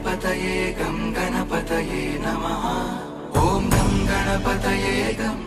गणपतये गं गणपतये नमः। ॐ गं गणपतये गं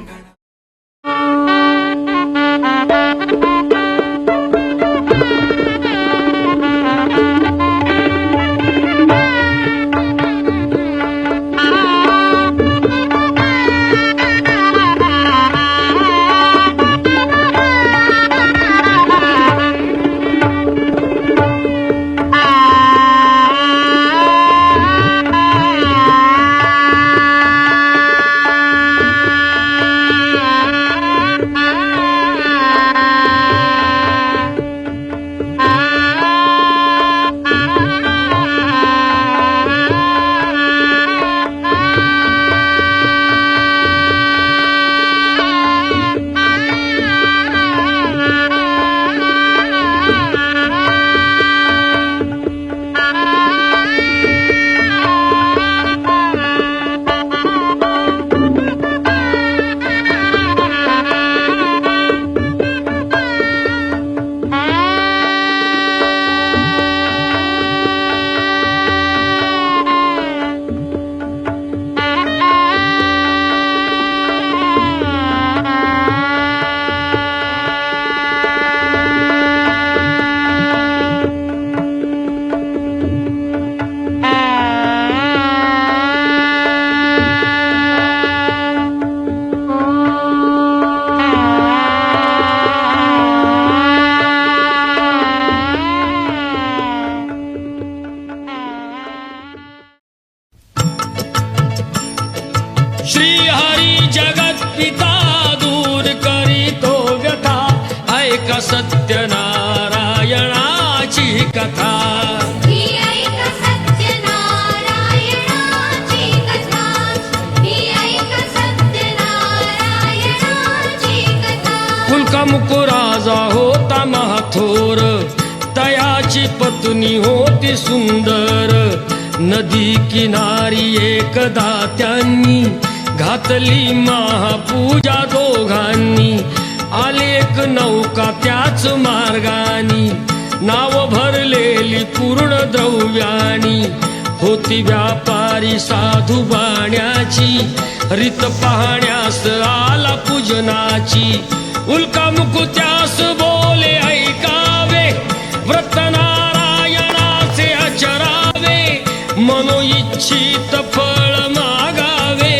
श्री हरी जगत पिता दूर करीतो व्यथा, ऐका सत्यनारायणाची कथा। कुलकामुको राजा होता महाथोर, तयाची पत्नी होती सुंदर। नदी किनारी एकदा त्यांनी घातली महापूजा दोघांनी। आले एक नौका त्याच मार्गानी, नाव भरलेली पूर्ण द्रव्यानी। होती व्यापारी साधू बाण्याची, रीत पाहण्यास आला पूजनाची। उल्कामुक त्यास बोले ऐकावे, व्रत नारायणाचे आचरावे। मनोइच्छित फळ मागावे,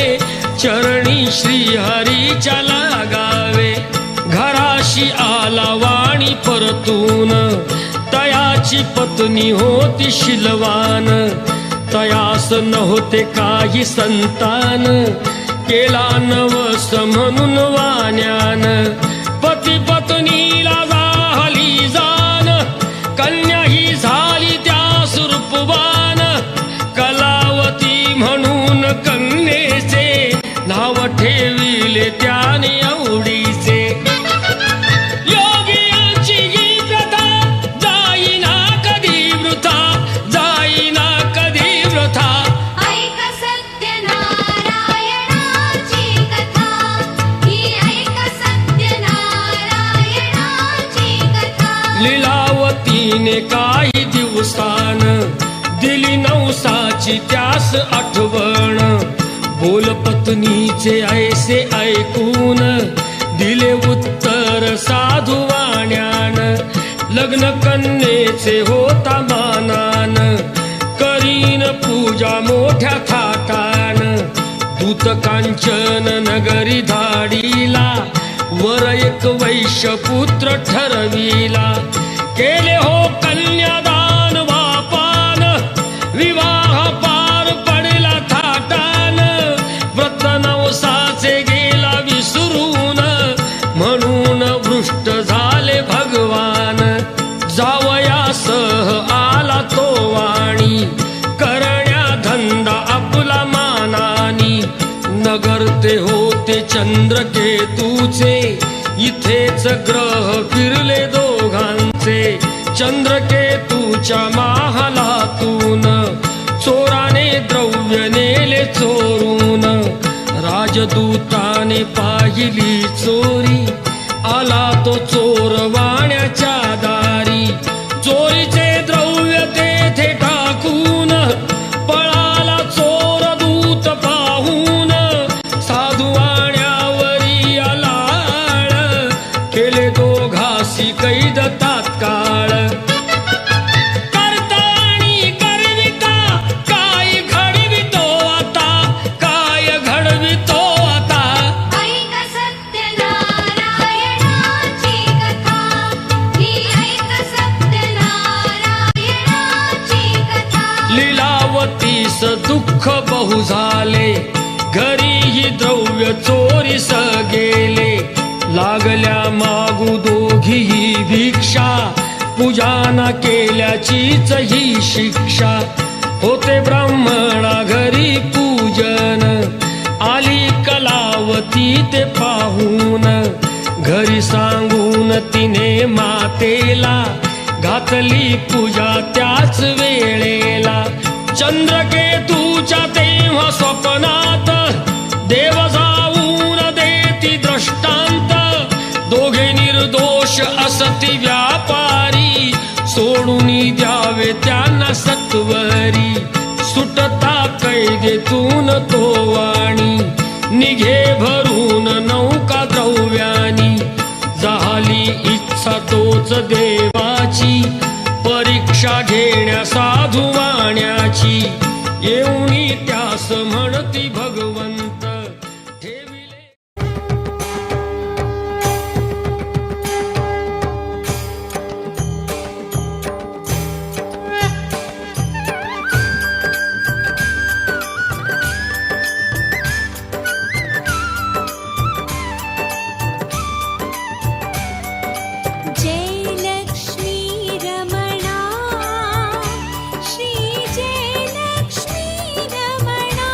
चरणी श्री हरीच्या लागावे। घराशी आला वाणी परतून, तयाची पत्नी होती शीलवान। तयास नव्हते काही संतान, केला नवस म्हणून वाण्यान। पती पत्नीला झाली जान, कन्या ही झाली त्यास रूपवान। कलावती म्हणून कन्येचे नाव ठेविले त्याने आवडीचे। योगियांची ही प्रथा जाईना कधी वृथा, जाईना कधी वृथा। ऐका सत्यनारायणाची कथा, ही ऐका सत्यनारायणाची कथा। लीलावतीने काही दिवसान दिली नवसाची त्यास आठवण। बोल पत्नीचे ऐसे ऐकून, दिले उत्तर साधू वाण्यान। लग्न कन्येचे होता मानान, करीन पूजा मोठ्या थाटान। दूत कांचन नगरी धाडीला, वर एक वैश्य पुत्र ठरविला। केले हो कन्यादान वापान, विवाह पार पडला थाटान। व्रत नवसाचे गेला विसरून, म्हणून भ्रष्ट झाले भगवान। जावयासह आला तो वाणी, करण्या धंदा आपला मानानी। नगर ते होते चंद्रकेतूचे, इथेच ग्रह फिरले दोघांचे। चंद्रकेतूच्या महालातून, चोराने द्रव्य नेले चोरून। राजदूताने पाहिली चोरी, आला तो चोर वाण्याच्या दारी। चोरीचे द्रव्य तेथे टाकून, तो घासी कैद तात्काळ करता आणि करविता काय घडवितो आता काय घडवितो आता ऐक सत्यनारायणाची कथा ही ऐक सत्यनारायणाची कथा लीलावतीस दुःख बहु झाले घरीही द्रव्य चोरीस गेले लागल्या मागू दोघीही भिक्षा पूजा न केल्याचीच ही शिक्षा होते ब्राह्मणा घरी पूजन आली कलावती ते पाहून घरी सांगून तिने मातेला घातली पूजा त्याच वेळेला चंद्रकेतूच्या तेव्हा स्वप्नात देव जाऊन देती दृष्टांत दोघे निर्दोष असती व्यापारी सोडून द्यावे त्यांना सत्वरी सुटता कैदेतून तो वाणी निघे भरून नौका द्रव्यानी झाली इच्छा तोच देवाची परीक्षा घेण्या साधू वाण्याची येऊनी त्यास म्हणती भगवंत ठेविले जय लक्ष्मी रमणा श्री जय लक्ष्मी रमणा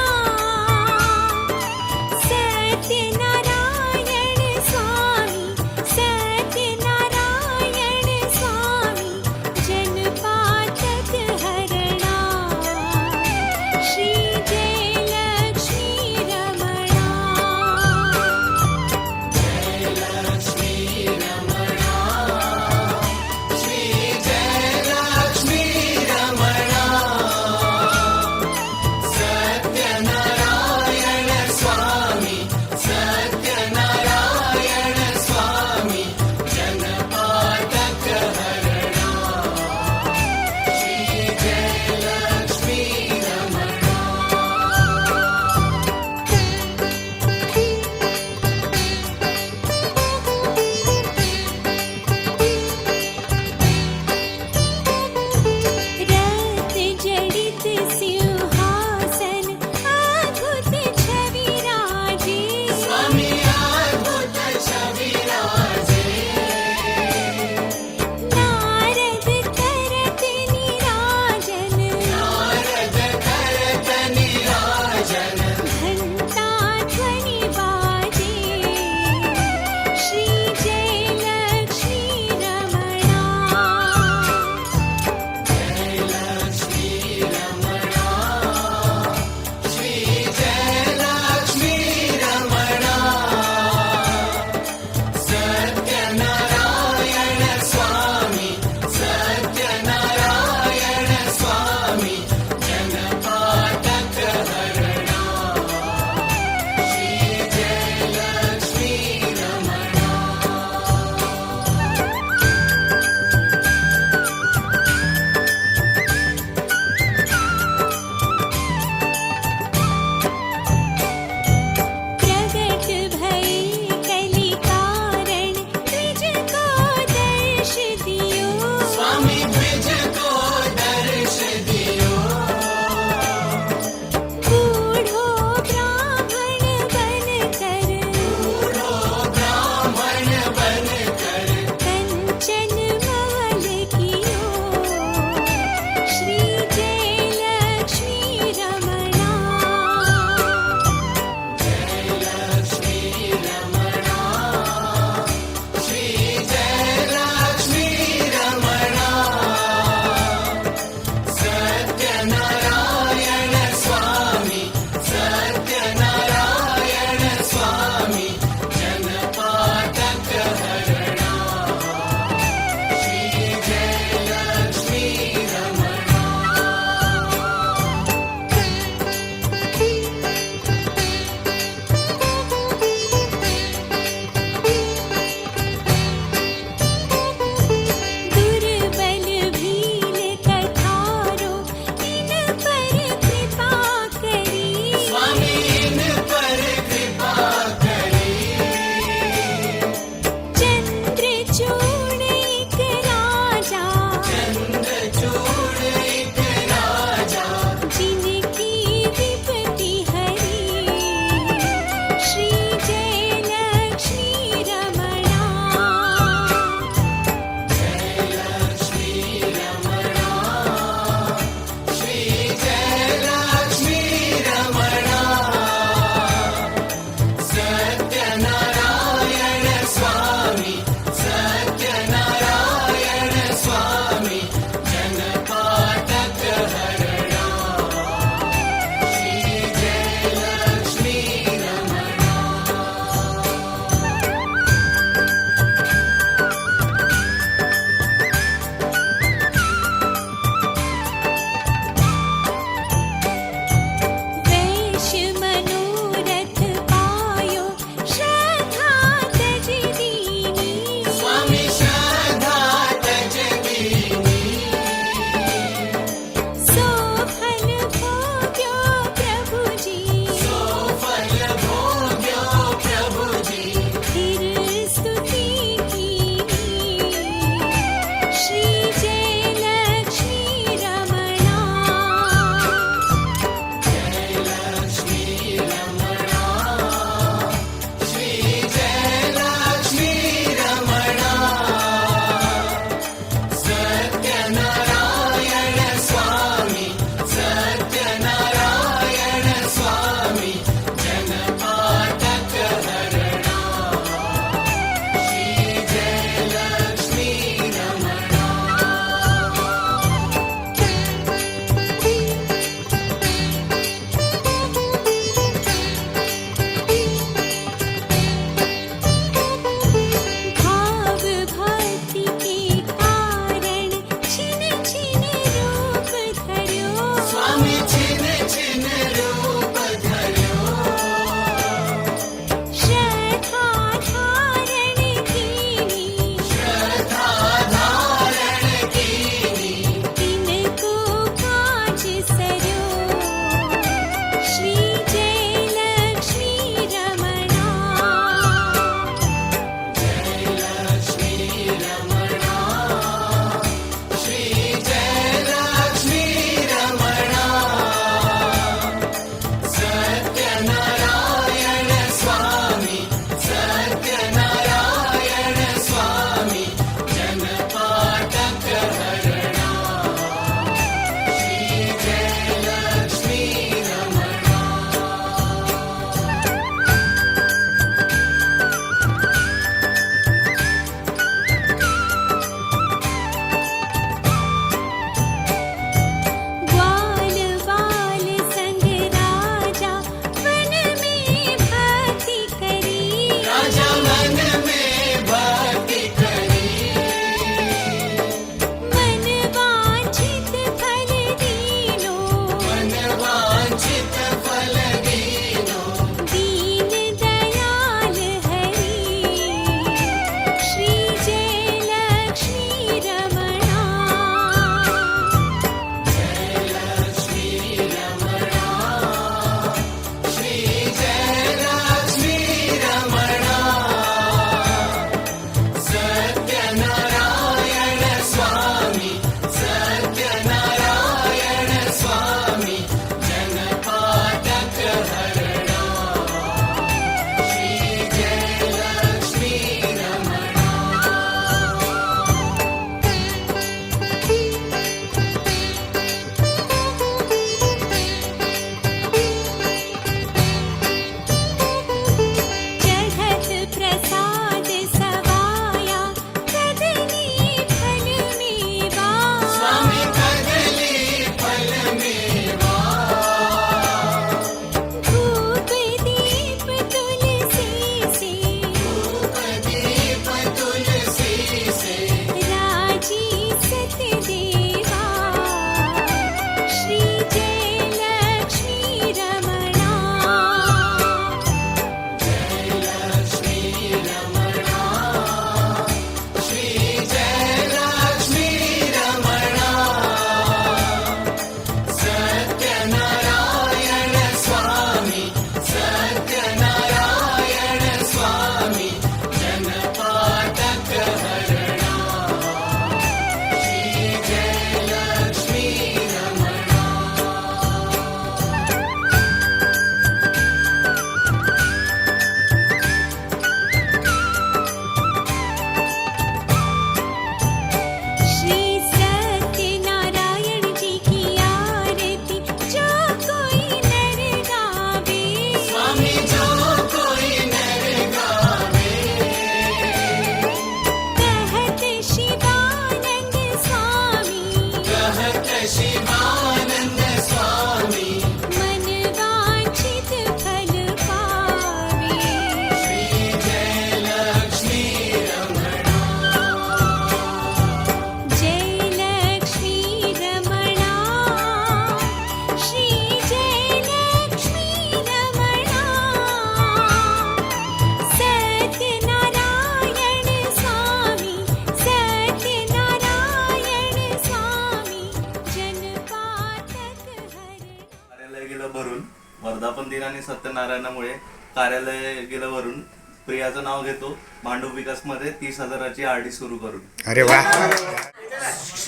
दिन आणि सत्यनारायणामुळे कार्यालय गेलं वरून प्रियाचं नाव घेतो भांडूप विकासमध्ये 30,000ची RD सुरू करून. अरे वा.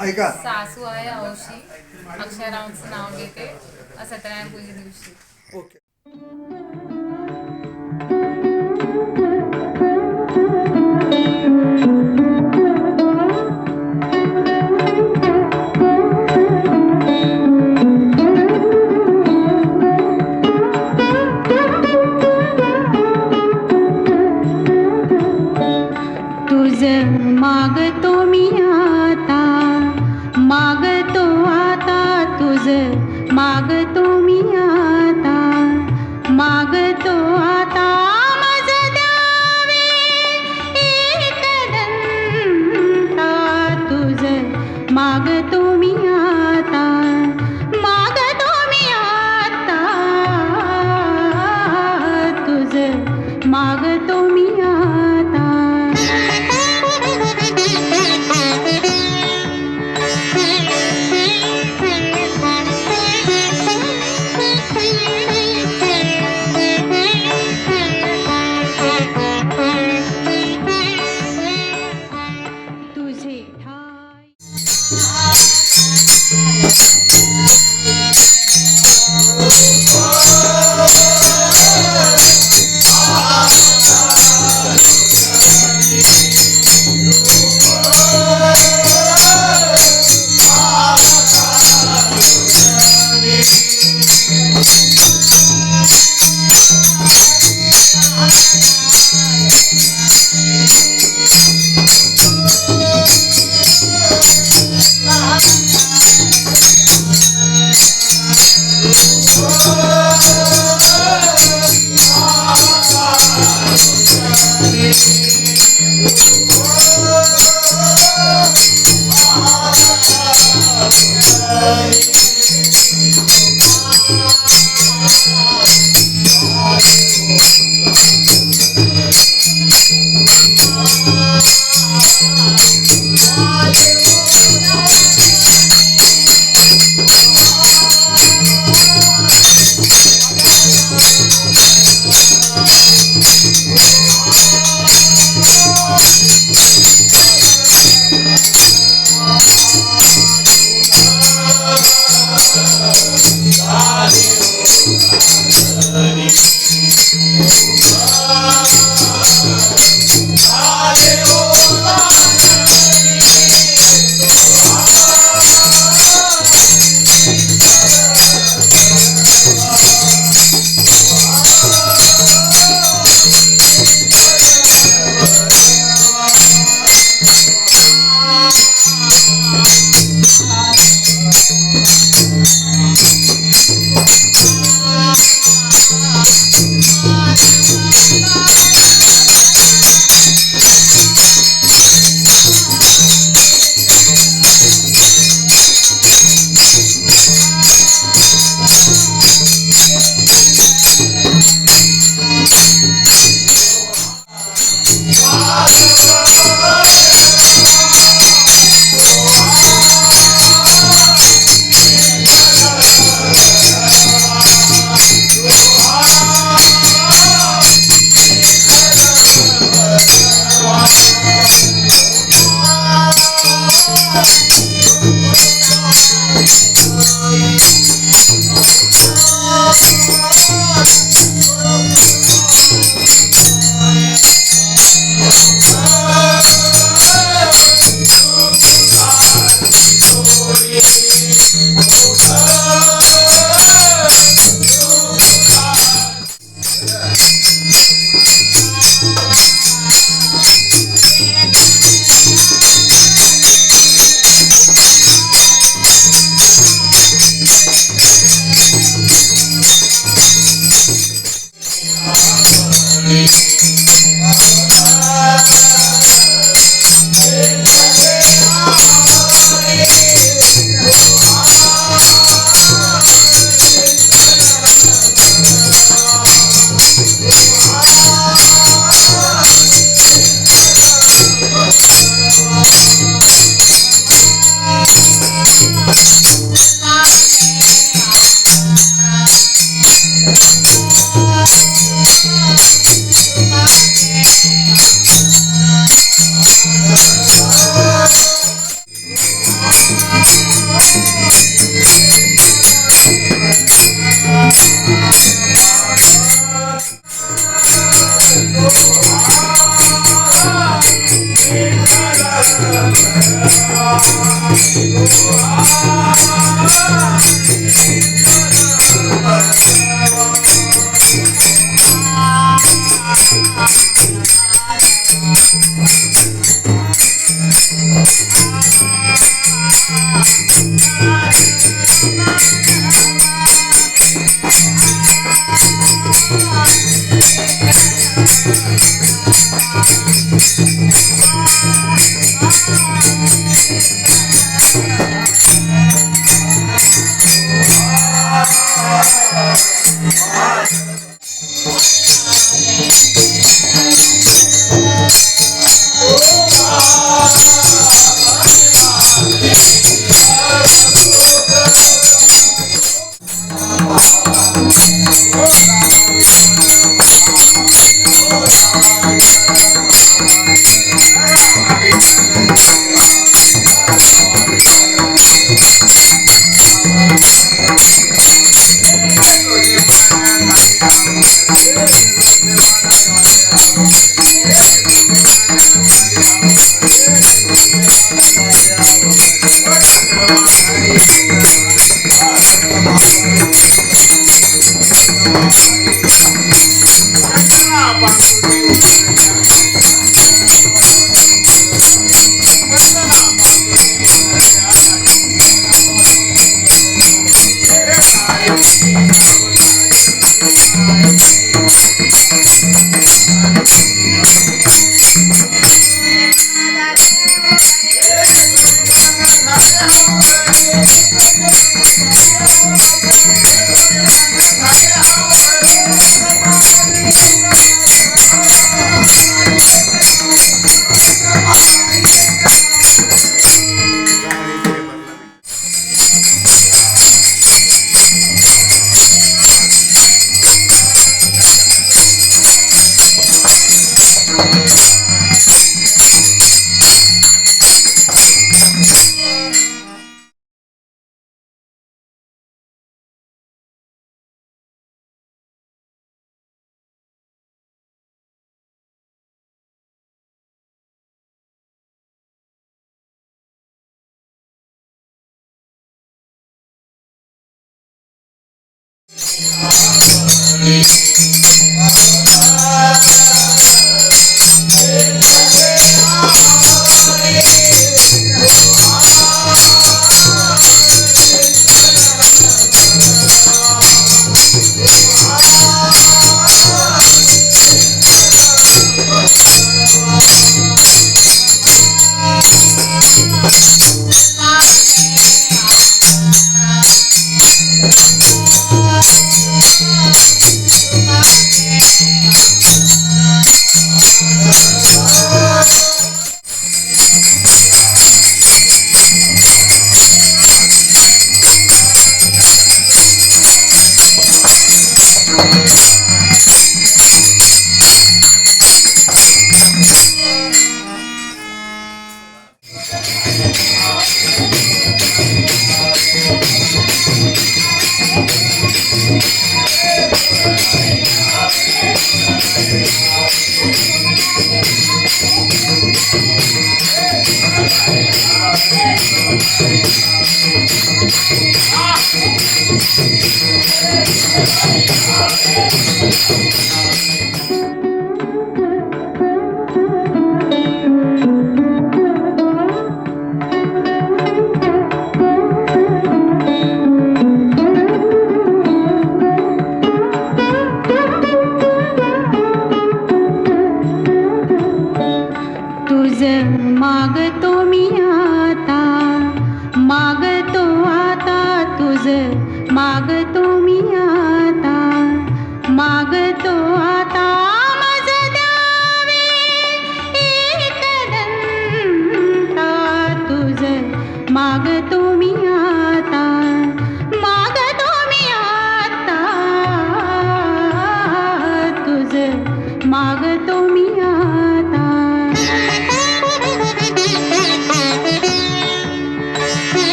ऐका सासू आहे औशी अक्षरांचं नाव घेते सत्यनारायण पूजे दिवशी. ओके. तुझ मागतो मी आता, मागतो आता, तुझ मागतो मी आता, मागतो आता, मज द्यावे एकदंता, तुझ मागतो मी आता, मागतो मी आता, तुझ मागतो मी आता.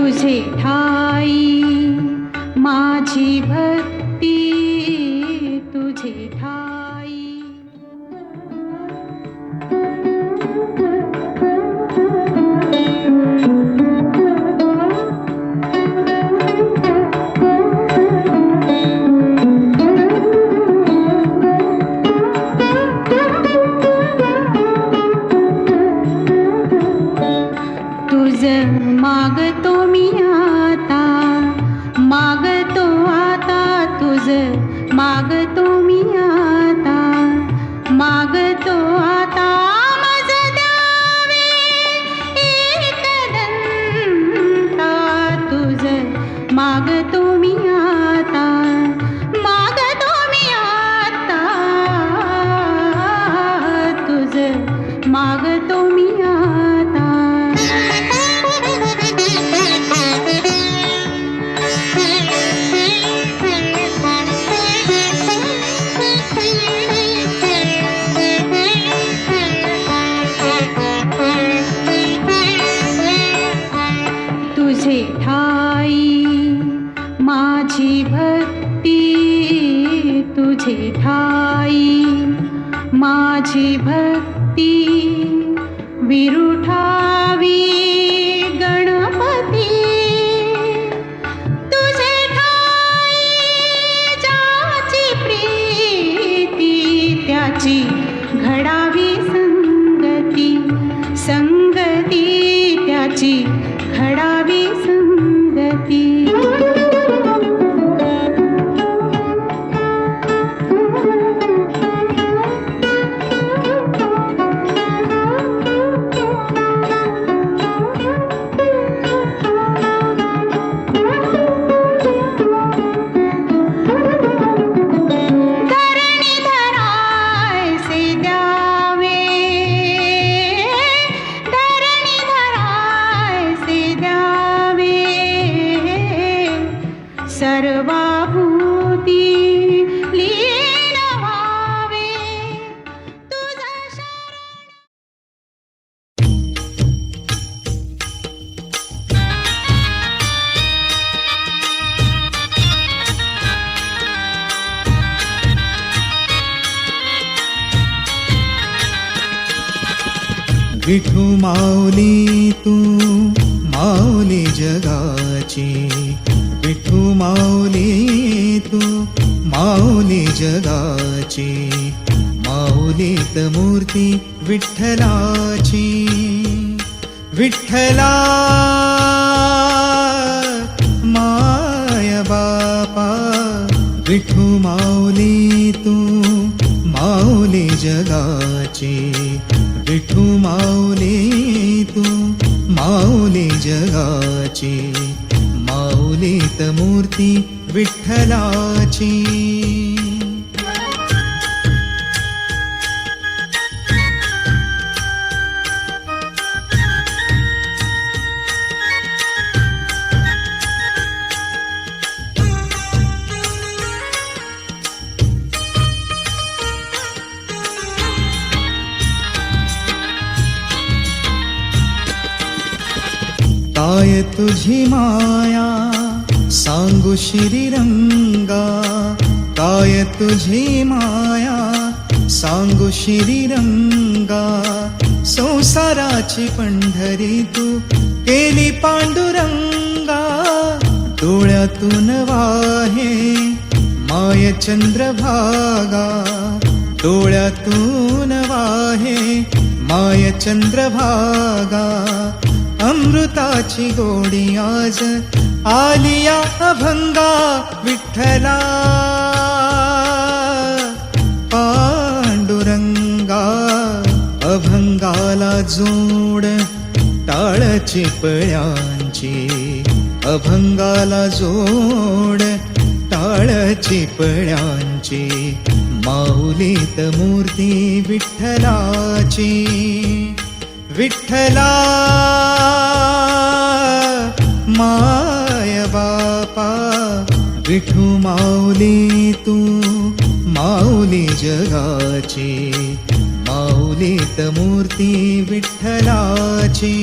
तुझे ठाई माझी भक्ती तुझे ठाई. तुझ मागतो मी आता, मागतो आता, तुझ मागतो मी आता, मागतो आता, मज द्यावे एकदंता. तुझ मागतो मी आता, मागतो मी आता, तुझ मागतो मी आता. तुझे ठाई माझी भक्ती तुझे ठाई माझी भक्ती. विरुठावी गणपती तुझे ठाई ज्याची प्रीती त्याची घडावी संगती, संगती त्याची घडावी संगती. सर्वाभूती लीन व्हावे तुझा शरण. विठू माऊली तू माऊली जगाची, विठू माऊली तू माऊली जगाची, माऊलीत मूर्ती विठ्ठलाची. विठ्ठला माय बापा, विठू माऊली तू माऊली जगाची, विठू माऊली तू माऊली जगाची, माऊलीत मूर्ती विठ्ठलाची. काय तुझी माया सांगू श्रीरंगा, काय तुझी माया सांगू श्रीरंगा. संसाराची पंढरी तू केली पांडुरंगा, डोळ्यातून वाहे माय चंद्रभागा, डोळ्यातून वाहे माय चंद्रभागा. अमृताची गोडी आज आलिया अभंगा, विठ्ठला पांडुरंगा. अभंगाला जोड टाळ चिपळ्यांची, अभंगाला जोड टाळ चिपळ्यांची, माऊलीत मूर्ती विठ्ठलाची. विठ्ठला माय बापा, विठू माऊली तू माऊली जगाची, माऊलीत मूर्ती विठ्ठलाची.